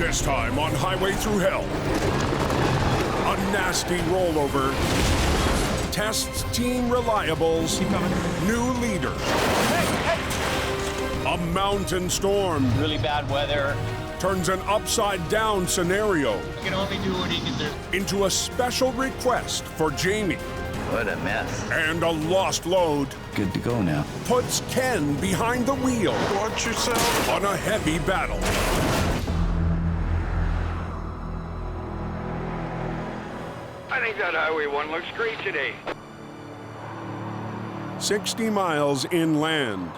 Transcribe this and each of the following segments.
This time on Highway Thru Hell, a nasty rollover tests Team Reliable's new leader. A mountain storm Really bad weather. turns an upside-down scenario He can only do what he can do. into a special request for Jamie. What a mess. And a lost load Good to go now. puts Ken behind the wheel Watch yourself. on a heavy battle. I think that Highway 1 looks great today. 60 miles inland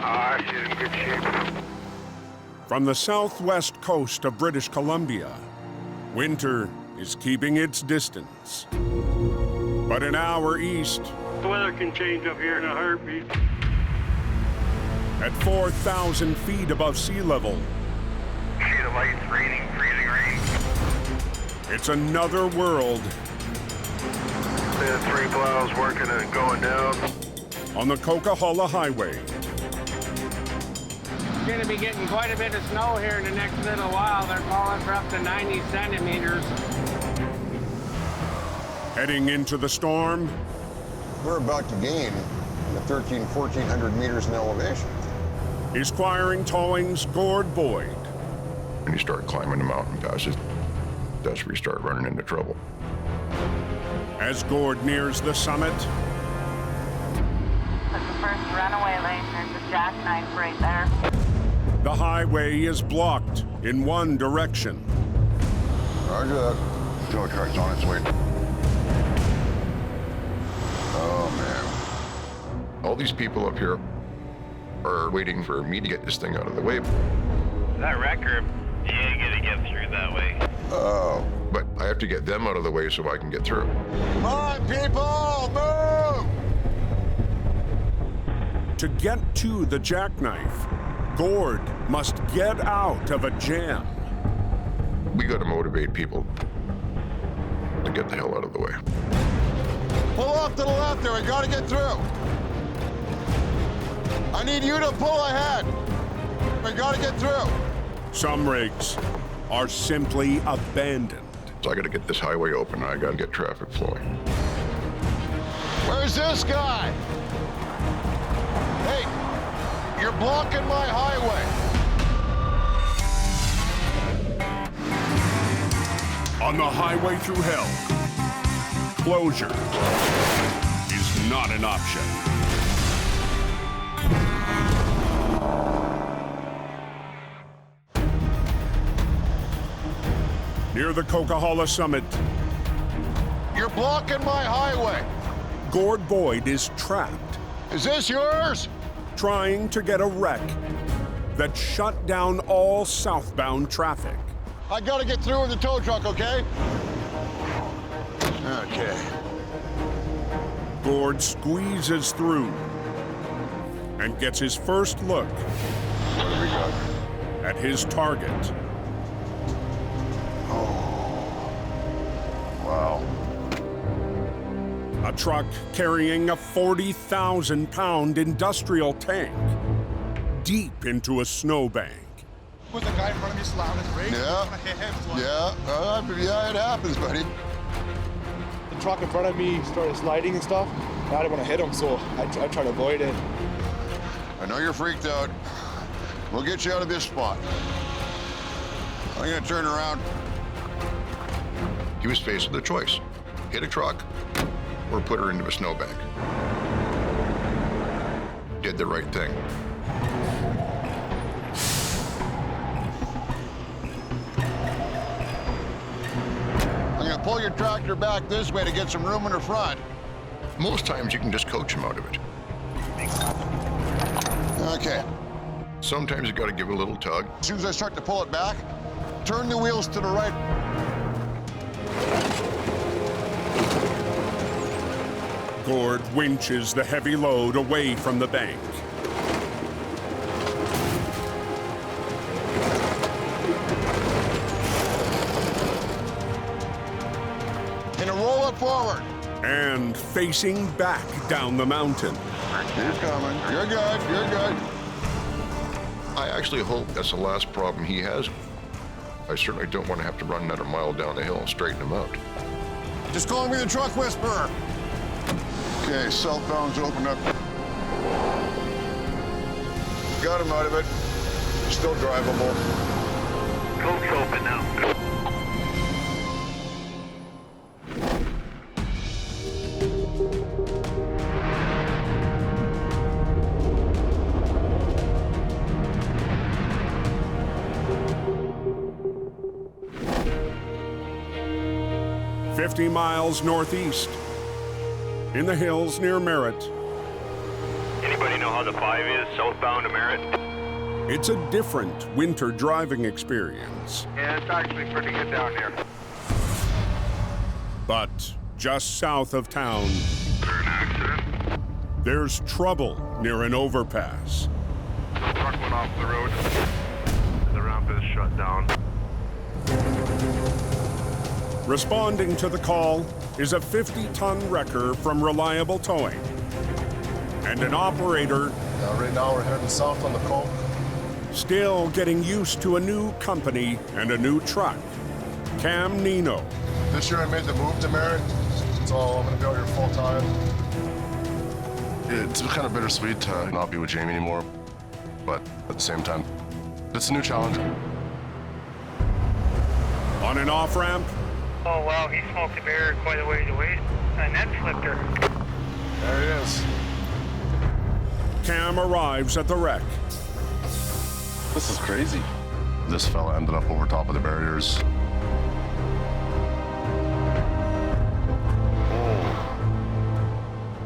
Ah, she's in good shape. from the southwest coast of British Columbia. Winter is keeping its distance. But an hour east, The weather can change up here in a heartbeat. at 4,000 feet above sea level, See the lights, raining, freezing rain. it's another world We had 3 plows working and going down. on the Coca-Cola Highway. We're going to be getting quite a bit of snow here in the next little while. They're calling for up to 90 centimeters. Heading into the storm, We're about to gain 1,400 meters in elevation. is Squiring Towing's Gord Boyd. When you start climbing the mountain passes, that's where you start running into trouble. As Gord nears the summit, That's the first runaway lane. There's a jackknife right there. the highway is blocked in one direction. Roger that. Tow truck's on its way. Oh, man. All these people up here are waiting for me to get this thing out of the way. That record, you ain't gonna get through that way. Oh. But I have to get them out of the way so I can get through. Come on, people, move! To get to the jackknife, Gord must get out of a jam. We got to motivate people to get the hell out of the way. Pull off to the left there, we gotta get through. I need you to pull ahead. We gotta get through. Some rigs are simply abandoned. So I got to get this highway open. I got to get traffic flowing. Where's this guy? Hey, you're blocking my highway. On the Highway Thru Hell, closure is not an option. Near the Coca-Cola summit, You're blocking my highway. Gord Boyd is trapped, Is this yours? trying to get a wreck that shut down all southbound traffic. I gotta get through with the tow truck, okay? Okay. Gord squeezes through and gets his first look What do we got? at his target. Wow. A truck carrying a 40,000-pound industrial tank deep into a snowbank. With the guy in front of me slammed his brakes. Yeah. I hit him. So Yeah, it happens, buddy. the truck in front of me started sliding and stuff. I didn't want to hit him, so I tried to avoid it. I know you're freaked out. We'll get you out of this spot. I'm gonna turn around. He was faced with a choice: hit a truck or put her into a snowbank. Did the right thing. I'm gonna pull your tractor back this way to get some room in the front. Most times you can just coach him out of it. Okay. Sometimes you got to give it a little tug. As soon as I start to pull it back, turn the wheels to the right. Gord winches the heavy load away from the bank. And roll it forward. And facing back down the mountain. You're coming. You're good. You're good. I actually hope that's the last problem he has I certainly don't want to have to run another mile down the hill and straighten them out. Just calling me the truck whisperer. Okay, southbound's open up. Got him out of it. Still drivable. Coke's open now. 50 miles northeast, in the hills near Merritt. Anybody know how the 5 is southbound to Merritt? It's a different winter driving experience. Yeah, it's actually pretty good down here. But just south of town, Is there an accident? there's trouble near an overpass. The truck went off the road. The ramp is shut down. Responding to the call is a 50-ton wrecker from Reliable Towing and an operator Right now we're heading south on the Coke. still getting used to a new company and a new truck. Cam Nino. This year I made the move to Merritt, so I'm gonna be out here full time. It's kind of bittersweet to not be with Jamie anymore, but at the same time, it's a new challenge. On an off-ramp, Oh, wow, he smoked a bear quite a ways away, and then flipped her. There he is. Cam arrives at the wreck. This is crazy. This fella ended up over top of the barriers.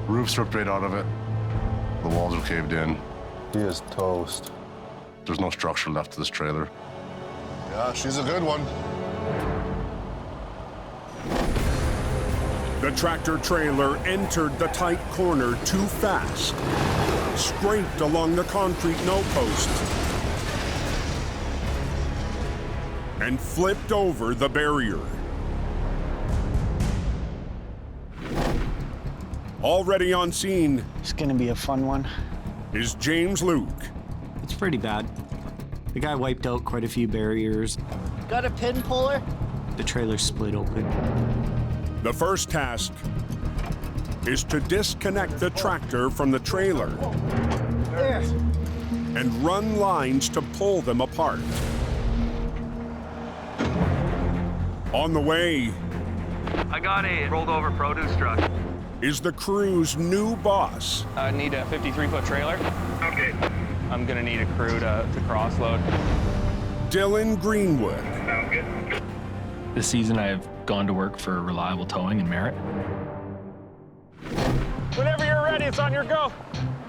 Roof ripped right out of it. The walls are caved in. He is toast. There's no structure left to this trailer. Yeah, she's a good one. The tractor trailer entered the tight corner too fast, scraped along the concrete no-post, and flipped over the barrier. Already on scene It's gonna be a fun one. is James Luke. It's pretty bad. The guy wiped out quite a few barriers. Got a pin puller? The trailer split open. The first task is to disconnect the tractor from the trailer There. and run lines to pull them apart. On the way I got a rolled over produce truck. is the crew's new boss, I need a 53-foot trailer. Okay. I'm gonna need a crew to cross load. Dylan Greenwood. Sounds good. This season, I have gone to work for Reliable Towing in Merritt. Whenever you're ready, it's on your go.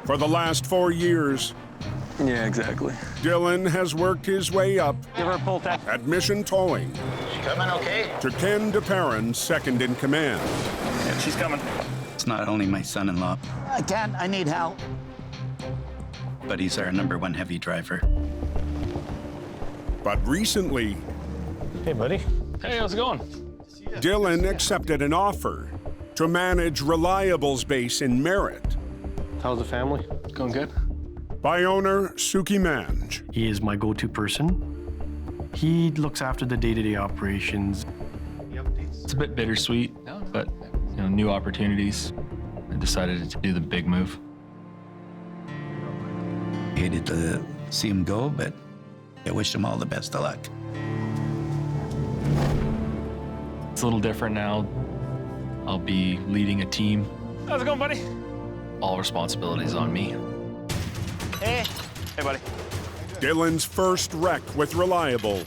For the last 4 years, Yeah, exactly. Dylan has worked his way up Give her a pull test. at Mission Towing She coming okay? to Ken DeParron's second in command. Yeah, she's coming. It's not only my son-in-law, I can't, I need help. but he's our #1 heavy driver. But recently, Hey, buddy. Hey, how's it going? Dylan accepted an offer to manage Reliable's base in Merritt How's the family? Going good? by owner Suki Manj. He is my go-to person. He looks after the day-to-day operations. It's a bit bittersweet, but new opportunities. I decided to do the big move. Hated to see him go, but I wish him all the best of luck. It's a little different now. I'll be leading a team. How's it going, buddy? All responsibilities on me. Hey. Hey, buddy. Dylan's first wreck with Reliable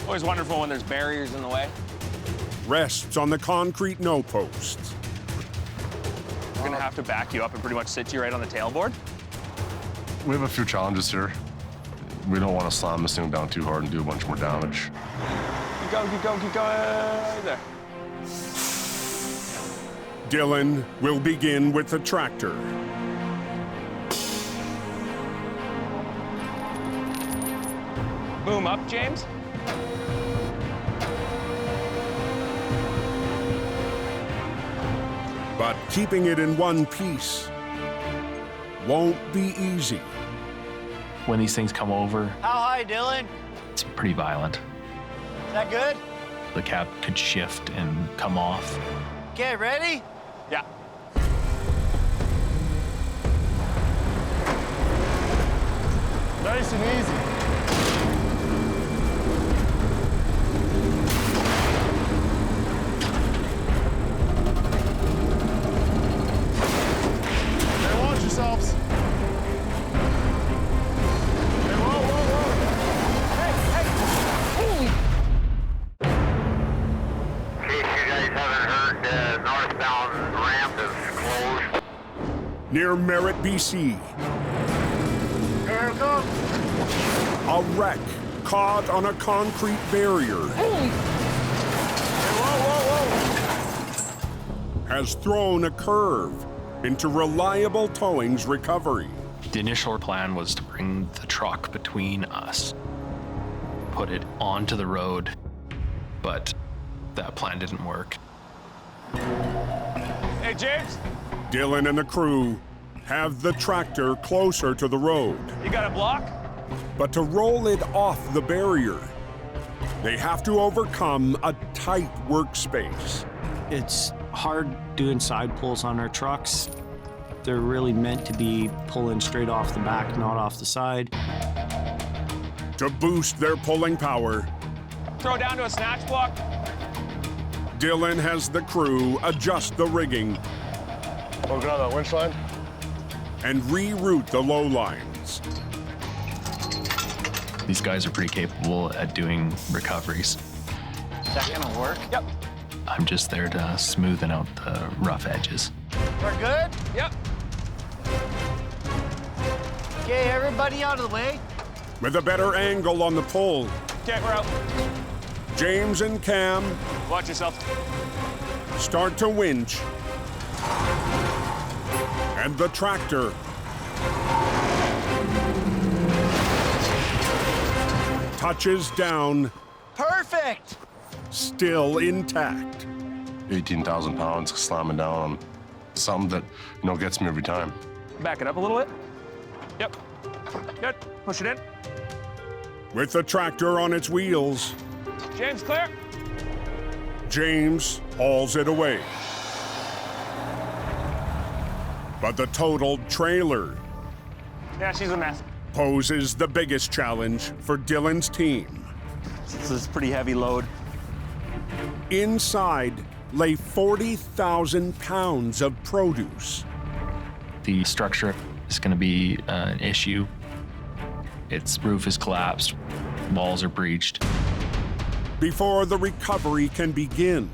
Always wonderful when there's barriers in the way. rests on the concrete no-posts. We're gonna have to back you up and pretty much sit you right on the tailboard. We have a few challenges here. We don't want to slam this thing down too hard and do a bunch more damage. Keep going, keep going, keep going. There. Dylan will begin with the tractor. Boom up, James. But keeping it in one piece won't be easy. When these things come over, How high, Dylan? it's pretty violent. that good? The cab could shift and come off. Okay, ready? Yeah. Nice and easy. Hey, watch yourselves. Hey, whoa, whoa, whoa. In case you guys haven't heard, the northbound ramp is closed. Near Merritt, BC, Here we go. a wreck caught on a concrete barrier has thrown a curve into Reliable Towing's recovery. The initial plan was to bring the truck between us, put it onto the road, but that plan didn't work. Hey, James, Dylan and the crew have the tractor closer to the road, you got a block? but to roll it off the barrier, they have to overcome a tight workspace. It's hard doing side pulls on our trucks. They're really meant to be pulling straight off the back, not off the side. To boost their pulling power, Throw down to a snatch block. Dylan has the crew adjust the rigging Working on that winch line. and reroute the low lines. These guys are pretty capable at doing recoveries. Is that gonna work? Yep. I'm just there to smoothen out the rough edges. We're good? Yep. Okay, everybody out of the way. With a better angle on the pull, Okay, we're out. James and Cam Watch yourself. start to winch, and the tractor touches down, Perfect. still intact. 18,000 pounds slamming down on something that, gets me every time. Back it up a little bit. Yep. Good. Push it in. With the tractor on its wheels, James, clear. James hauls it away. But the totaled trailer Yeah, she's a mess. poses the biggest challenge for Dylan's team. This is a pretty heavy load. Inside lay 40,000 pounds of produce. The structure is going to be an issue. Its roof is collapsed, walls are breached. Before the recovery can begin,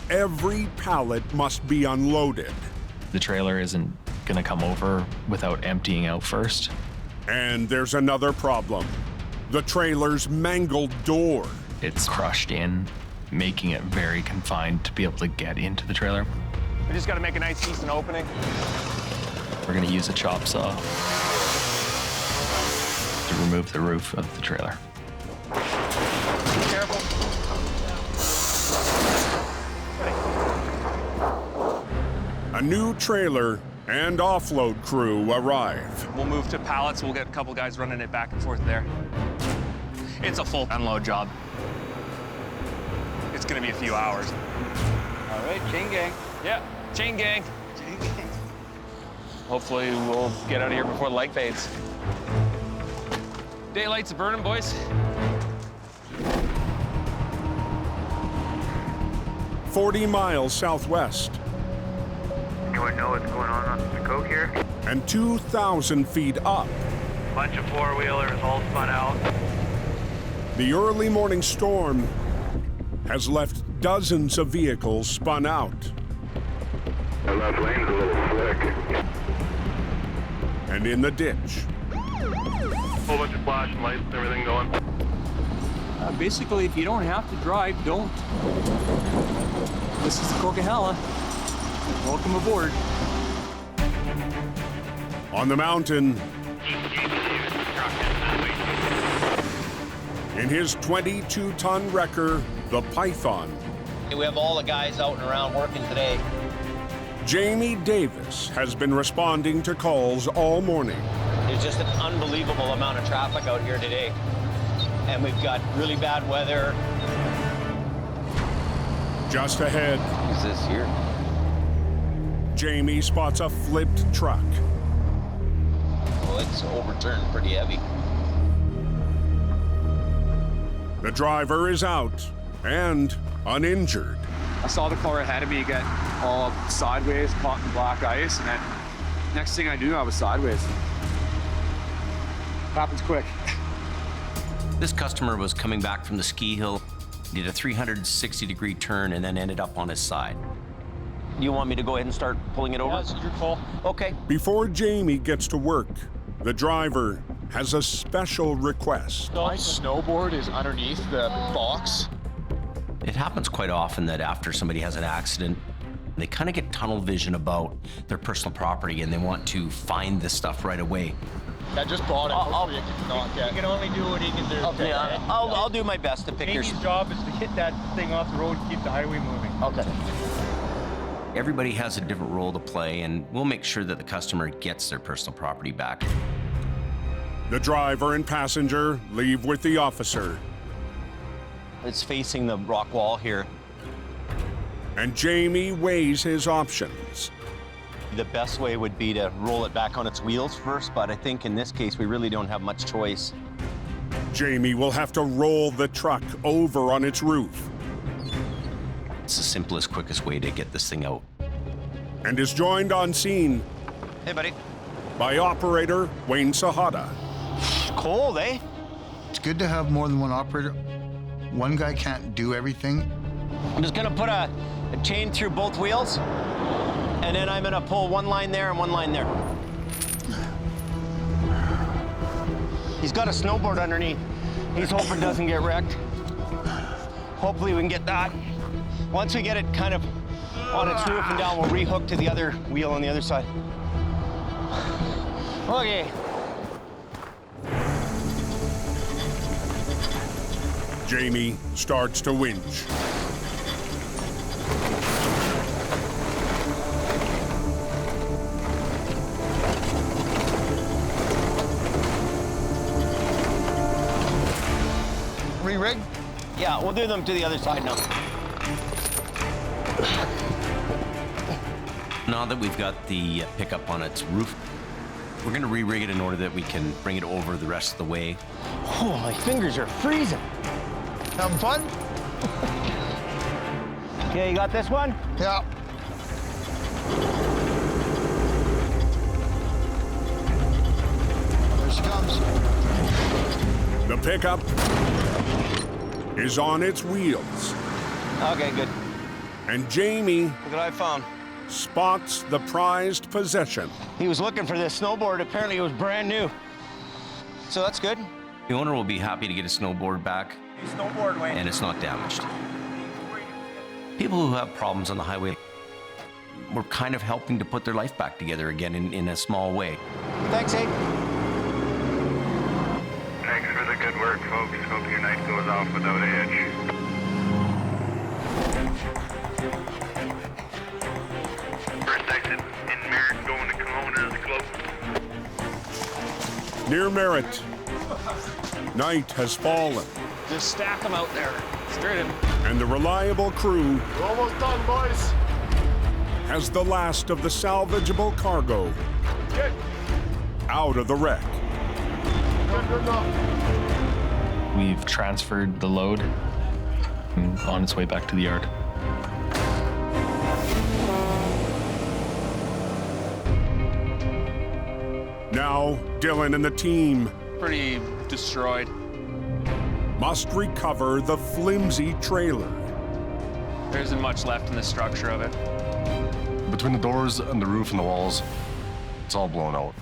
every pallet must be unloaded. The trailer isn't going to come over without emptying out first. And there's another problem. The trailer's mangled door. It's crushed in, making it very confined to be able to get into the trailer. We just got to make a nice, decent opening. We're going to use a chop saw to remove the roof of the trailer. Be careful. A new trailer and offload crew arrive. We'll move to pallets. We'll get a couple guys running it back and forth there. It's a full unload job. It's going to be a few hours. All right, chain gang. Yeah, chain gang. Chain gang. Hopefully we'll get out of here before the light fades. Daylight's burning, boys. 40 miles southwest Anyone know what's going on the coke here? and 2,000 feet up. Bunch of four-wheelers all spun out. The early morning storm has left dozens of vehicles spun out. The left lane's a little slick. And in the ditch. Whole bunch of flashing lights and everything going. Basically, if you don't have to drive, don't. This is the Coquihalla. Welcome aboard. On the mountain, in his 22-ton wrecker, the Python, We have all the guys out and around working today. Jamie Davis has been responding to calls all morning. There's just an unbelievable amount of traffic out here today. And we've got really bad weather. Just ahead, Who's this here? Jamie spots a flipped truck. Well, it's overturned pretty heavy. The driver is out and uninjured. I saw the car ahead of me get all sideways, caught in black ice, and then next thing I knew, I was sideways. Happens quick. This customer was coming back from the ski hill, did a 360-degree turn, and then ended up on his side. You want me to go ahead and start pulling it over? Yeah, it's your call. Okay. Before Jamie gets to work, the driver has a special request. My snowboard is underneath the box. It happens quite often that after somebody has an accident, they kind of get tunnel vision about their personal property and they want to find this stuff right away. I just bought it. Hopefully you can knock it. You can only do what he can do. Okay. Yeah, I'll do my best to pick your... Jamie's job is to hit that thing off the road and keep the highway moving. Okay. Everybody has a different role to play, and we'll make sure that the customer gets their personal property back. The driver and passenger leave with the officer. It's facing the rock wall here. And Jamie weighs his options. The best way would be to roll it back on its wheels first, but I think in this case, we really don't have much choice. Jamie will have to roll the truck over on its roof. It's the simplest, quickest way to get this thing out. And is joined on scene. Hey, buddy. By operator Wayne Sahada. Cold, eh? It's good to have more than one operator. One guy can't do everything. I'm just gonna put a chain through both wheels, and then I'm gonna pull one line there and one line there. He's got a snowboard underneath. He's hoping it doesn't get wrecked. Hopefully we can get that. Once we get it kind of on its roof and down, we'll rehook to the other wheel on the other side. Okay. Jamie starts to winch. Re-rig? Yeah, we'll do them to the other side now. Now that we've got the pickup on its roof, we're going to re-rig it in order that we can bring it over the rest of the way. Oh, my fingers are freezing. Having fun? Okay, you got this one? Yeah. There she comes. The pickup is on its wheels. Okay, good. And Jamie Look what I found. spots the prized possession. He was looking for this snowboard. Apparently it was brand new. So that's good. The owner will be happy to get his snowboard back, Snowboard, Wayne. and it's not damaged. People who have problems on the highway, we're kind of helping to put their life back together again in a small way. Thanks, Hank. Thanks for the good work, folks. Hope your night goes off without a hitch. First exit in Merritt going to Kelowna is closed. Near Merritt, night has fallen. Just stack them out there. Straight in. And the reliable crew We're almost done, boys. has the last of the salvageable cargo Good. out of the wreck. Good enough. We've transferred the load and on its way back to the yard. Now, Dylan and the team Pretty destroyed. must recover the flimsy trailer. There isn't much left in the structure of it. Between the doors and the roof and the walls, it's all blown out.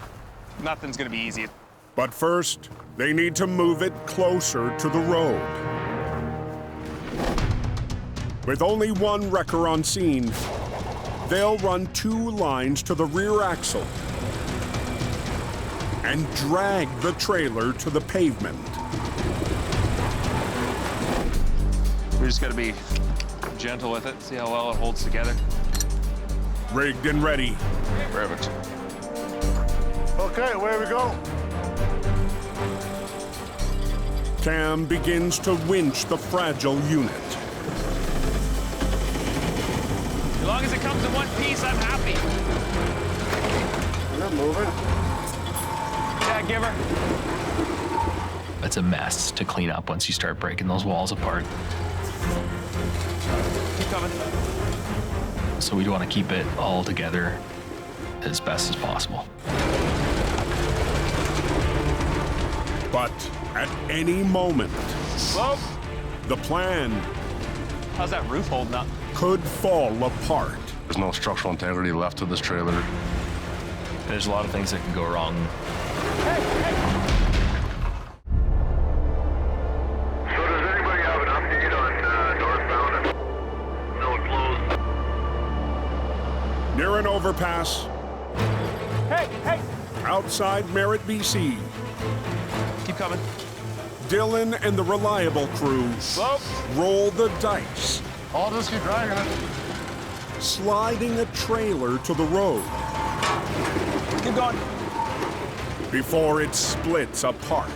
Nothing's gonna be easy. But first, they need to move it closer to the road. With only one wrecker on scene, they'll run 2 lines to the rear axle and drag the trailer to the pavement. We just gotta be gentle with it, see how well it holds together. Rigged and ready. Perfect. Okay, away we go. Cam begins to winch the fragile unit. As long as it comes in one piece, I'm happy. They're moving. Yeah, give her. It's a mess to clean up once you start breaking those walls apart. Keep coming. So we want to keep it all together as best as possible. But at any moment, Slope. the plan How's that roof holding up? could fall apart. There's no structural integrity left to this trailer. There's a lot of things that can go wrong. So does anybody have an update on northbound and still closed? Near an overpass, Hey! outside Merritt, BC, Keep coming. Dylan and the Reliable crew Slope. roll the dice, I'll just keep dragging it. sliding a trailer to the road Keep going. before it splits apart.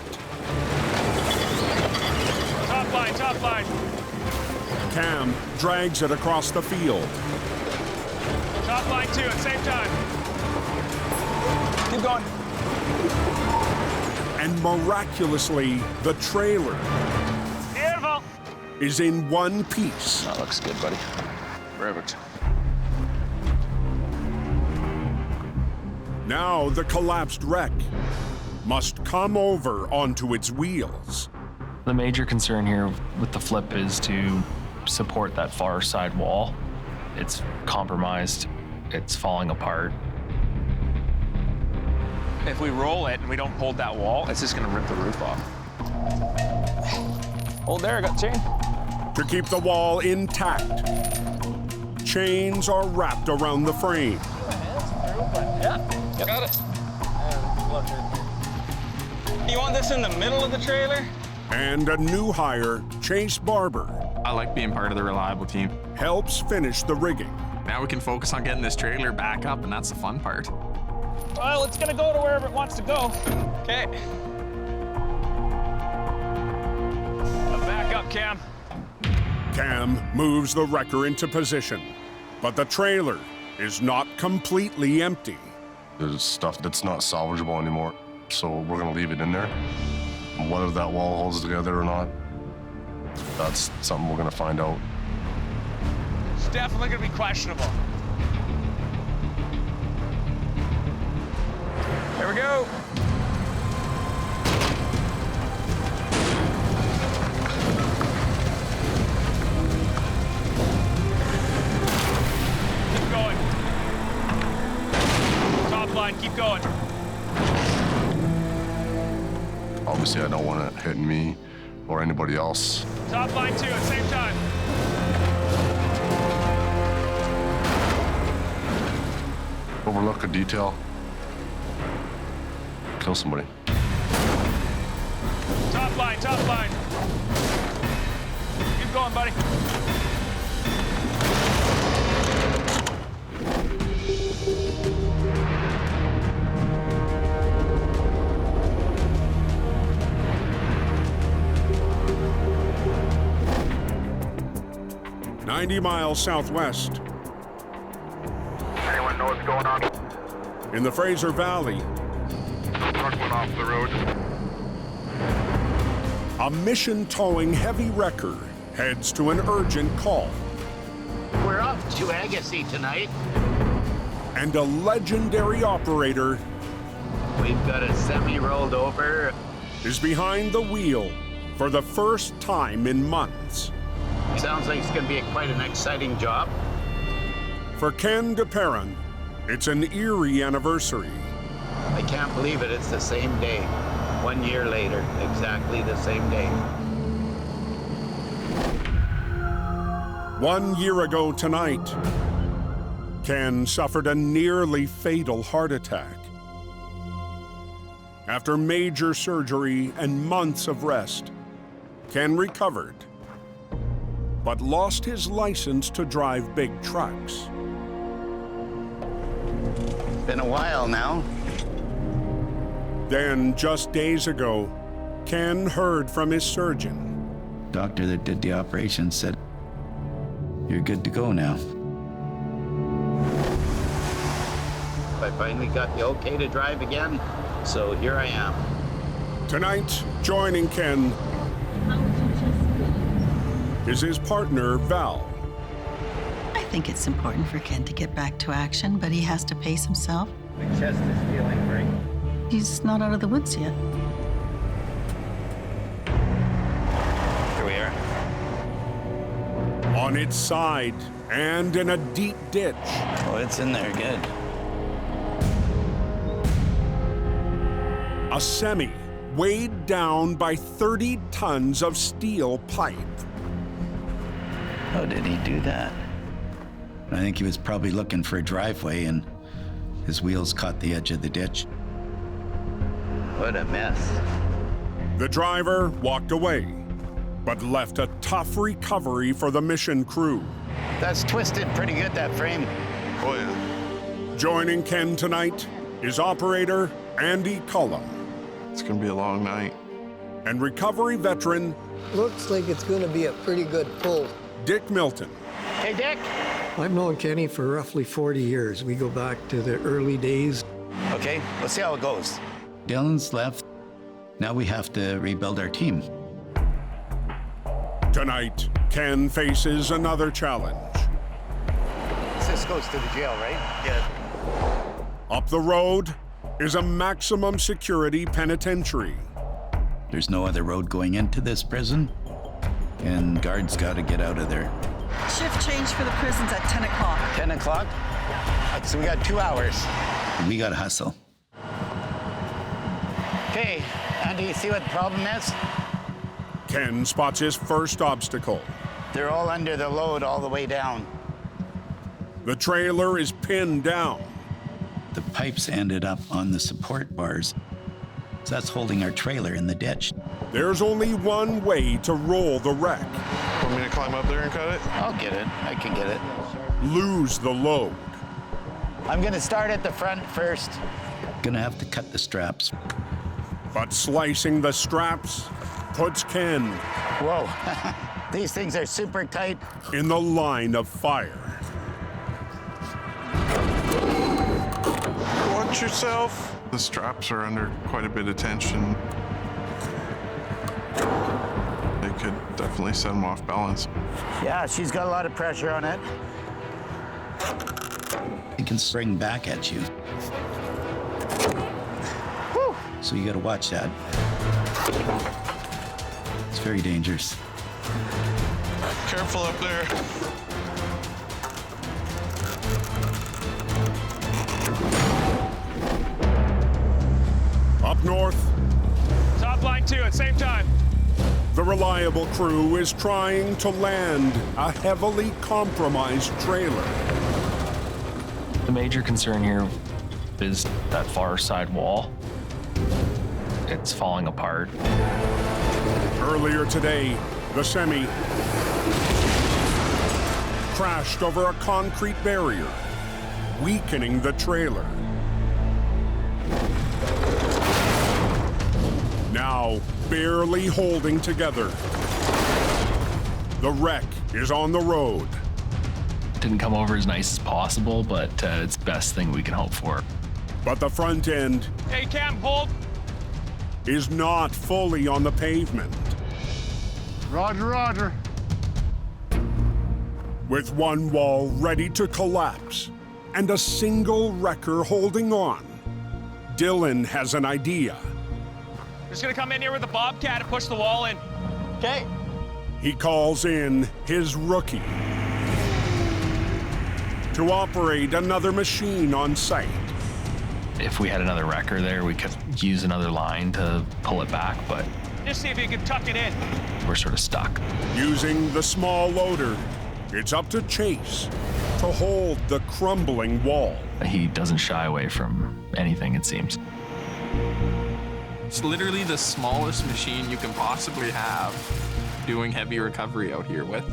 Top line. Cam drags it across the field. Top line too at the same time. Keep going. And miraculously, the trailer Beautiful. is in one piece. That looks good, buddy. Perfect. Now the collapsed wreck must come over onto its wheels. The major concern here with the flip is to support that far side wall. It's compromised, it's falling apart. If we roll it and we don't hold that wall, it's just gonna rip the roof off. Hold there, I got chain. To keep the wall intact, chains are wrapped around the frame. Yeah, got it. You want this in the middle of the trailer? And a new hire, Chase Barber, I like being part of the Reliable team. helps finish the rigging. Now we can focus on getting this trailer back up, and that's the fun part. Well, it's gonna go to wherever it wants to go. Okay. Back up, Cam. Cam moves the wrecker into position, but the trailer is not completely empty. There's stuff that's not salvageable anymore, so we're gonna leave it in there. Whether that wall holds together or not, that's something we're gonna find out. It's definitely gonna be questionable. Here we go. Keep going. Top line, keep going. Obviously, I don't want it hitting me or anybody else. Top line too at the same time. Overlook a detail, kill somebody. Top line, top line. Keep going, buddy. "90 miles southwest, Anyone know what's going on? in the Fraser Valley, Truck went off the road. a mission-towing heavy wrecker heads to an urgent call. We're off to Agassiz tonight. And a legendary operator We've got a semi rolled over. is behind the wheel for the first time in months. Sounds like it's going to be quite an exciting job. For Ken DePerrin, it's an eerie anniversary. I can't believe it. It's the same day. 1 year later, exactly the same day. 1 year ago tonight, Ken suffered a nearly fatal heart attack. After major surgery and months of rest, Ken recovered, but lost his license to drive big trucks. It's been a while now. Then, just days ago, Ken heard from his surgeon. Doctor that did the operation said, "You're good to go now." I finally got the okay to drive again, so here I am. Tonight, joining Ken is his partner, Val. I think it's important for Ken to get back to action, but he has to pace himself. My chest is feeling great. He's not out of the woods yet. Here we are. On its side and in a deep ditch. Oh, it's in there, good. A semi weighed down by 30 tons of steel pipe. How did he do that? I think he was probably looking for a driveway and his wheels caught the edge of the ditch. What a mess. The driver walked away, but left a tough recovery for the mission crew. That's twisted pretty good, that frame. Oh, yeah. Joining Ken tonight is operator Andy Cullum. It's gonna be a long night. And recovery veteran Looks like it's gonna be a pretty good pull. Dick Milton. Hey, Dick. I've known Kenny for roughly 40 years. We go back to the early days. Okay, let's see how it goes. Dylan's left. Now we have to rebuild our team. Tonight, Ken faces another challenge. This goes to the jail, right? Yeah. Up the road is a maximum security penitentiary. There's no other road going into this prison, and guards got to get out of there. Shift change for the prisons at 10 o'clock. 10 o'clock? So we got 2 hours. We got to hustle. Okay, Andy, you see what the problem is? Ken spots his first obstacle. They're all under the load all the way down. The trailer is pinned down. The pipes ended up on the support bars. So that's holding our trailer in the ditch. There's only one way to roll the wreck. Want me to climb up there and cut it? I'll get it. I can get it. Lose the load. I'm gonna start at the front first. Gonna have to cut the straps. But slicing the straps puts Ken Whoa. These things are super tight. in the line of fire. Watch yourself. The straps are under quite a bit of tension. They could definitely set them off balance. Yeah, she's got a lot of pressure on it. It can spring back at you. Whew. So you got to watch that. It's very dangerous. Careful up there. Up north, Top line 2 at same time. the reliable crew is trying to land a heavily compromised trailer. The major concern here is that far side wall. It's falling apart. Earlier today, the semi crashed over a concrete barrier, weakening the trailer. Now, barely holding together, the wreck is on the road. Didn't come over as nice as possible, but it's the best thing we can hope for. But the front end Hey, Cam, hold. is not fully on the pavement. Roger, roger. With one wall ready to collapse and a single wrecker holding on, Dylan has an idea. Just gonna come in here with a bobcat and push the wall in. Okay. He calls in his rookie to operate another machine on site. If we had another wrecker there, we could use another line to pull it back, but Just see if you can tuck it in. we're sort of stuck. Using the small loader, it's up to Chase to hold the crumbling wall. He doesn't shy away from anything, it seems. It's literally the smallest machine you can possibly have doing heavy recovery out here with.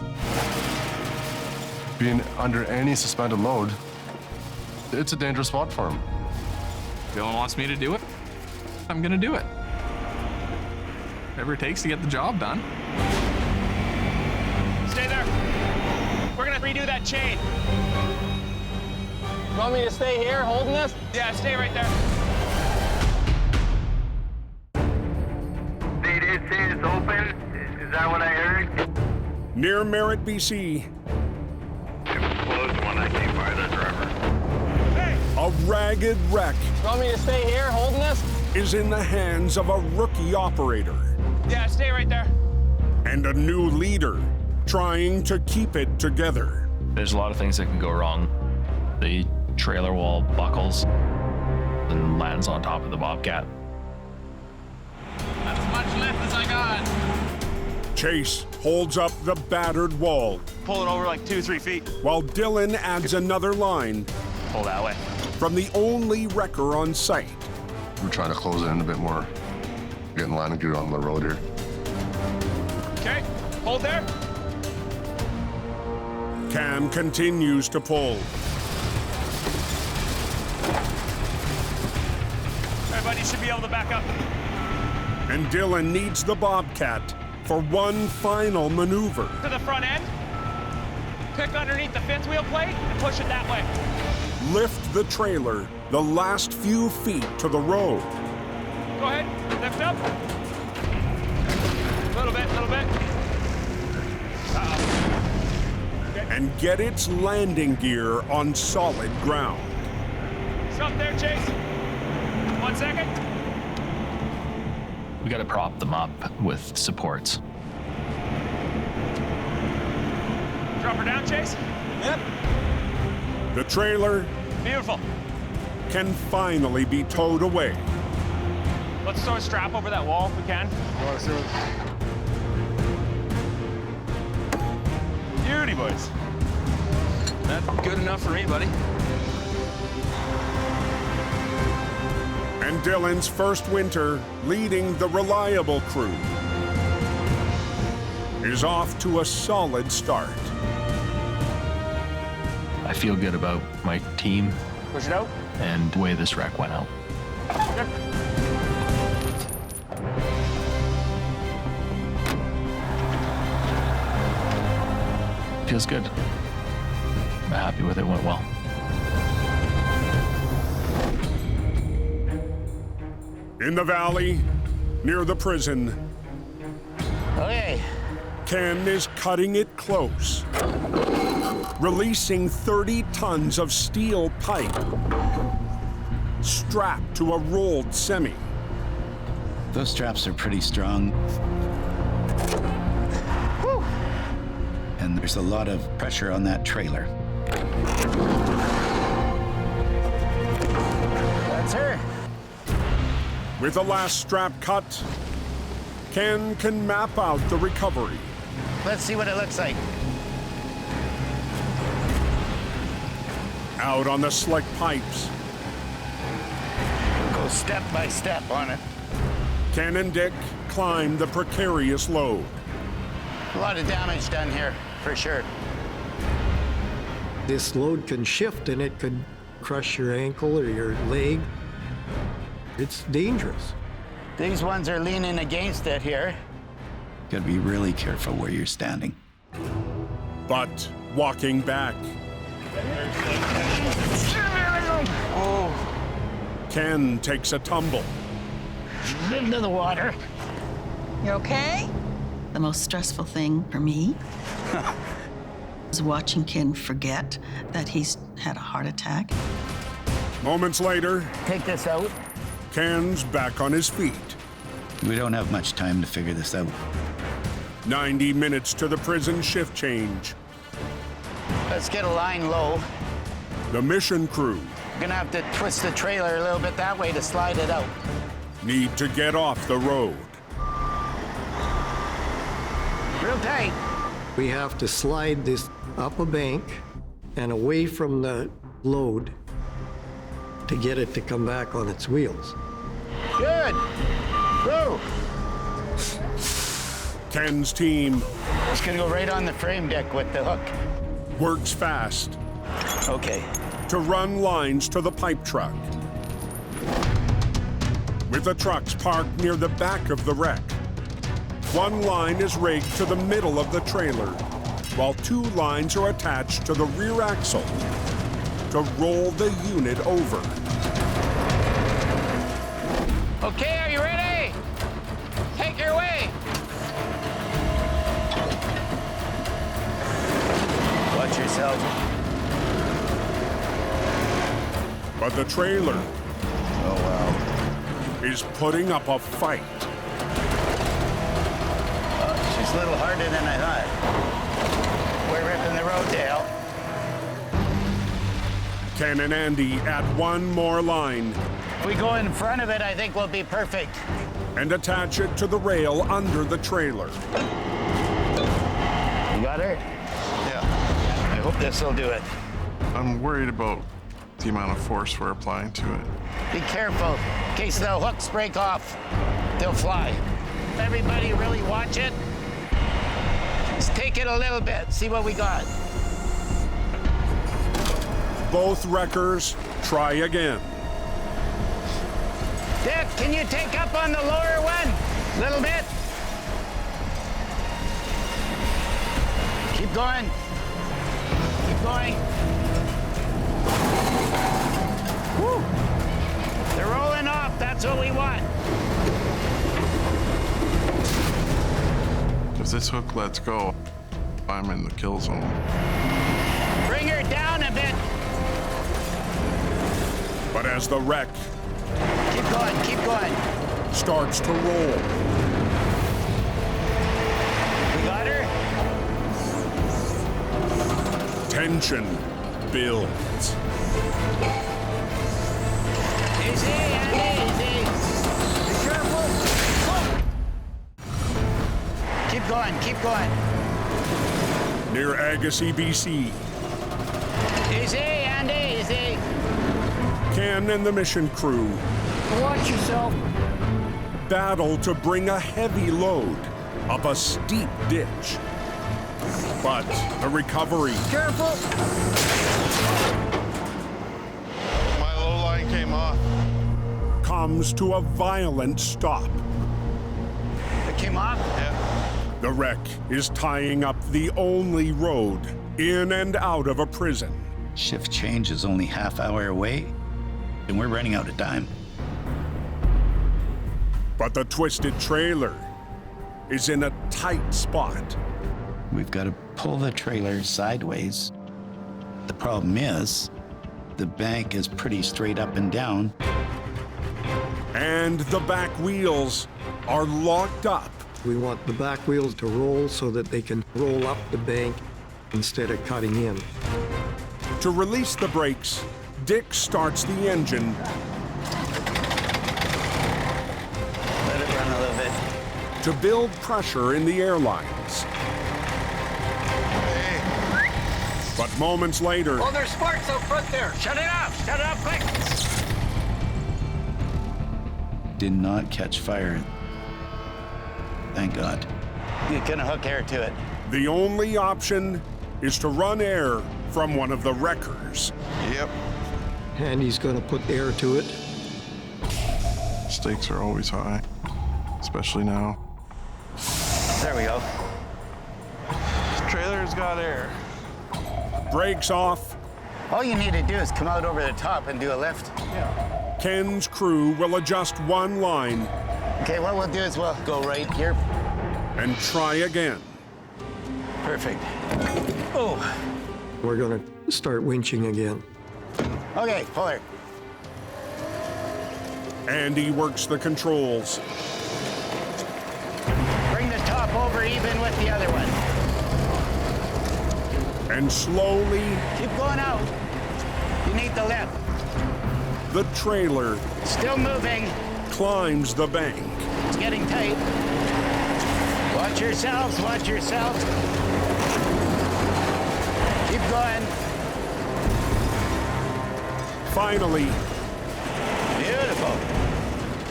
Being under any suspended load, it's a dangerous spot for him. Dylan wants me to do it. I'm gonna do it. Whatever it takes to get the job done. Stay there. We're gonna redo that chain. You want me to stay here holding this? Yeah, stay right there. They did say it's open. Is that what I heard? Near Merritt, BC, It was closed when I came by the driver. a ragged wreck You want me to stay here holding this? is in the hands of a rookie operator Yeah, stay right there. and a new leader trying to keep it together. There's a lot of things that can go wrong. The trailer wall buckles and lands on top of the Bobcat. That's as much lift as I got. Chase holds up the battered wall Pull it over like 2-3 feet. while Dylan adds another line Pull that way. from the only wrecker on site. We're trying to close it in a bit more, get in line and get it on the road here. Okay, hold there. Cam continues to pull. Everybody should be able to back up. And Dylan needs the Bobcat for one final maneuver. To the front end. Pick underneath the fifth wheel plate and push it that way. Lift the trailer the last few feet to the road. Go ahead, lift up. A little bit, little bit. And get its landing gear on solid ground. Stop there, Chase. 1 second. We got to prop them up with supports. Drop her down, Chase. Yep. The trailer Beautiful. can finally be towed away. Let's throw a strap over that wall if we can. Beauty, boys. That's good enough for me, buddy. And Dylan's first winter leading the reliable crew is off to a solid start. I feel good about my team Push it out. and the way this wreck went out. Good. Feels good. I'm happy with it, went well. In the valley, near the prison, Okay. Ken is cutting it close, releasing 30 tons of steel pipe strapped to a rolled semi. Those straps are pretty strong. Whew. And there's a lot of pressure on that trailer. That's her. With the last strap cut, Ken can map out the recovery. Let's see what it looks like. Out on the slick pipes, Go step by step on it. Ken and Dick climb the precarious load. A lot of damage done here, for sure. This load can shift and it could crush your ankle or your leg. It's dangerous. These ones are leaning against it here. Gotta be really careful where you're standing. But walking back, Oh, Ken takes a tumble. into the water. You okay? The most stressful thing for me is watching Ken forget that he's had a heart attack. Moments later, Take this out. Ken's back on his feet. We don't have much time to figure this out. 90 minutes to the prison shift change. Let's get a line low. The mission crew Gonna have to twist the trailer a little bit that way to slide it out. need to get off the road. Real tight. We have to slide this up a bank and away from the load to get it to come back on its wheels. Good. Whoa. Ken's team It's gonna go right on the frame deck with the hook. works fast Okay. to run lines to the pipe truck. With the trucks parked near the back of the wreck, one line is rigged to the middle of the trailer, while two lines are attached to the rear axle. to roll the unit over. Okay, are you ready? Take your way. Watch yourself. But the trailer is putting up a fight. She's a little harder than I thought. We're ripping the road, Dale. Ken and Andy add one more line. If we go in front of it, I think we'll be perfect. And attach it to the rail under the trailer. You got her? Yeah. I hope this will do it. I'm worried about the amount of force we're applying to it. Be careful. In case the hooks break off, they'll fly. Everybody really watch it. Just take it a little bit, see what we got. Both wreckers try again. Dick, can you take up on the lower one? A little bit. Keep going. Keep going. Woo! They're rolling off. That's what we want. If this hook lets go, I'm in the kill zone. Bring her down a bit. But as the wreck Keep going. starts to roll, We got her? tension builds. Easy, Andy, easy. Be careful. Keep going. Near Agassiz, BC, Easy, Andy, easy. Ken and the mission crew Watch yourself. battle to bring a heavy load up a steep ditch. But the recovery Careful. My low line came off. comes to a violent stop. It came off? Yeah. The wreck is tying up the only road in and out of a prison. Shift change is only half-hour away, and we're running out of time. But the twisted trailer is in a tight spot. We've got to pull the trailer sideways. The problem is, the bank is pretty straight up and down. And the back wheels are locked up. We want the back wheels to roll so that they can roll up the bank instead of cutting in. To release the brakes, Dick starts the engine Let it run a little bit. to build pressure in the airlines. But moments later, Oh, there's sparks out front there. Shut it off quick. Did not catch fire. Thank God. You're gonna hook air to it. the only option is to run air from one of the wreckers. Yep. Andy's going to put air to it. Stakes are always high, especially now. There we go. Trailer's got air. Brakes off. All you need to do is come out over the top and do a lift. Yeah. Ken's crew will adjust one line. Okay, what we'll do is we'll go right here. And try again. Perfect. Oh. We're going to start winching again. Okay, pull her. Andy works the controls. Bring the top over even with the other one. And slowly, keep going out. You need the lift. the trailer Still moving. climbs the bank. It's getting tight. Watch yourselves, watch yourselves. Keep going. Finally, Beautiful.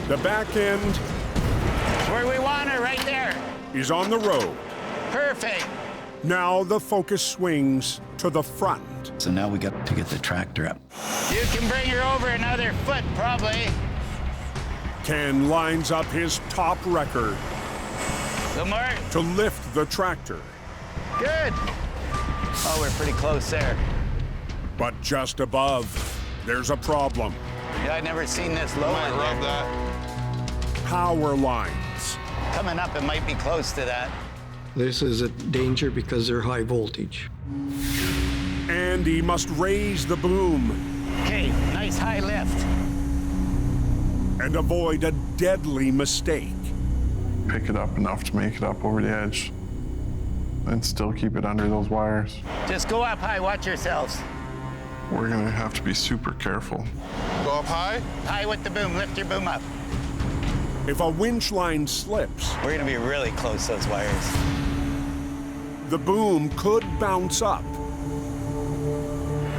the back end It's where we want her, right there. is on the road. Perfect. Now the focus swings to the front. So now we got to get the tractor up. You can bring her over another foot, probably. Ken lines up his top wrecker Some more. to lift the tractor. Good. Oh, we're pretty close there. But just above, there's a problem. Yeah, I've never seen this low. Might rub that. Power lines. Coming up, it might be close to that. This is a danger because they're high voltage. Andy must raise the boom. Okay, nice high lift. And avoid a deadly mistake. Pick it up enough to make it up over the edge and still keep it under those wires. Just go up high, watch yourselves. We're gonna have to be super careful. Go up high? High with the boom, lift your boom up. If a winch line slips, we're gonna be really close to those wires. The boom could bounce up.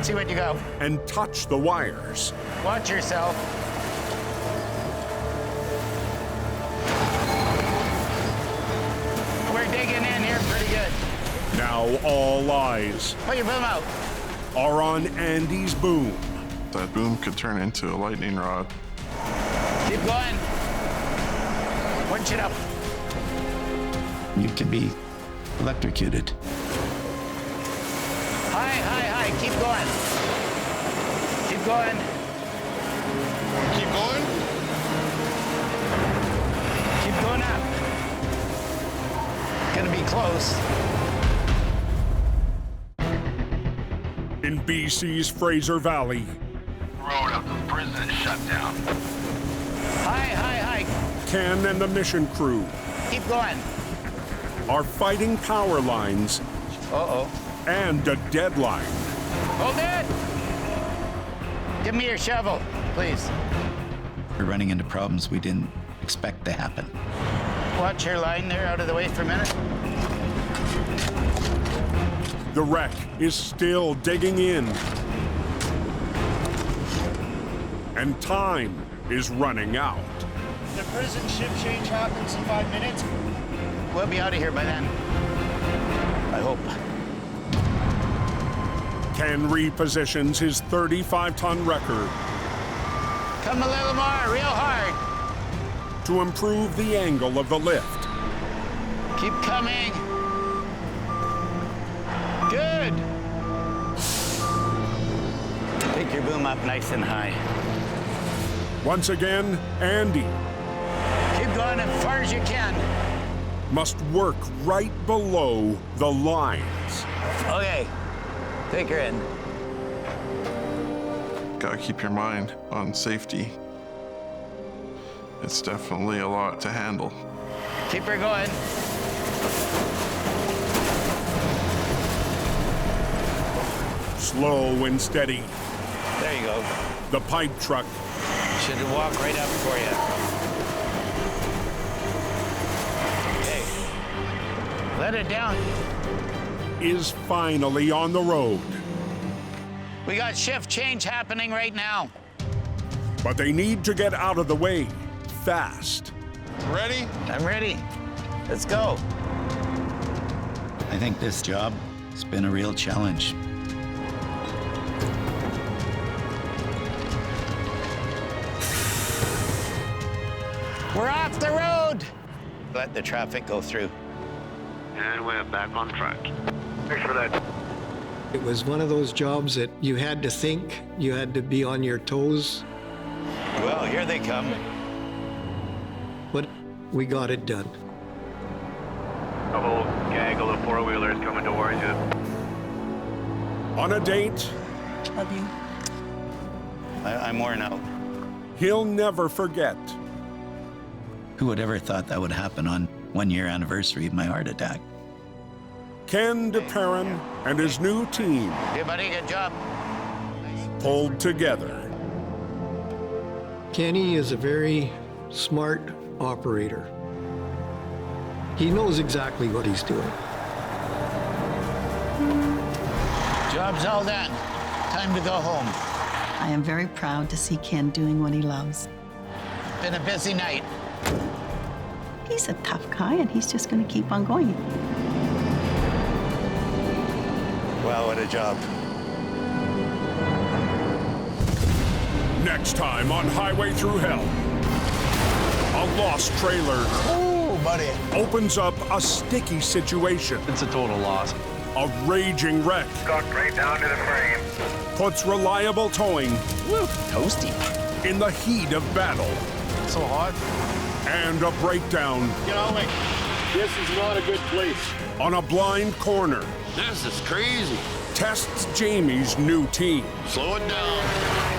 See what you go. And touch the wires. Watch yourself. We're digging in here pretty good. Now all eyes Put your boom out. are on Andy's boom. That boom could turn into a lightning rod. Keep going. Winch it up. You could be electrocuted. High, high, high. Keep going. Keep going. Keep going? Keep going up. Gonna be close. In BC's Fraser Valley, Road up to prison is shut down. High, high, high. Ken and the mission crew Keep going. are fighting power lines Uh-oh. and a deadline. Hold it. Give me your shovel, please. We're running into problems we didn't expect to happen. Watch your line there out of the way for a minute. The wreck is still digging in. And time is running out. The prison ship change happens in 5 minutes. We'll be out of here by then. I hope. Ken repositions his 35-ton record Come a little more, real hard. to improve the angle of the lift. Keep coming. Good. Pick your boom up nice and high. Once again, Andy Keep going as far as you can. must work right below the lines. Okay. Take her in. Gotta keep your mind on safety. It's definitely a lot to handle. Keep her going. Slow and steady. There you go. The pipe truck Should walk right up for you. Okay. Let it down. is finally on the road. We got shift change happening right now. But they need to get out of the way fast. Ready? I'm ready. Let's go. I think this job has been a real challenge. We're off the road. Let the traffic go through. And we're back on track. Thanks for that. It was one of those jobs that you had to think, you had to be on your toes, Well, here they come. but we got it done. A whole gaggle of four-wheelers coming towards you. On a date Love you. I'm worn out. he'll never forget. Who would ever thought that would happen on 1 year anniversary of my heart attack? Ken DePerrin and his new team Hey, buddy, good job. pulled together. Kenny is a very smart operator. He knows exactly what he's doing. Job's all done. Time to go home. I am very proud to see Ken doing what he loves. Been a busy night. He's a tough guy, and he's just going to keep on going. Wow, what a job. Next time on Highway Thru Hell, a lost trailer Ooh, buddy. opens up a sticky situation. It's a total loss. A raging wreck Got right down to the frame. puts reliable towing Toasty. in the heat of battle. So hot. And a breakdown Get out of the way. This is not a good place. on a blind corner This is crazy. tests Jamie's new team. Slow it down.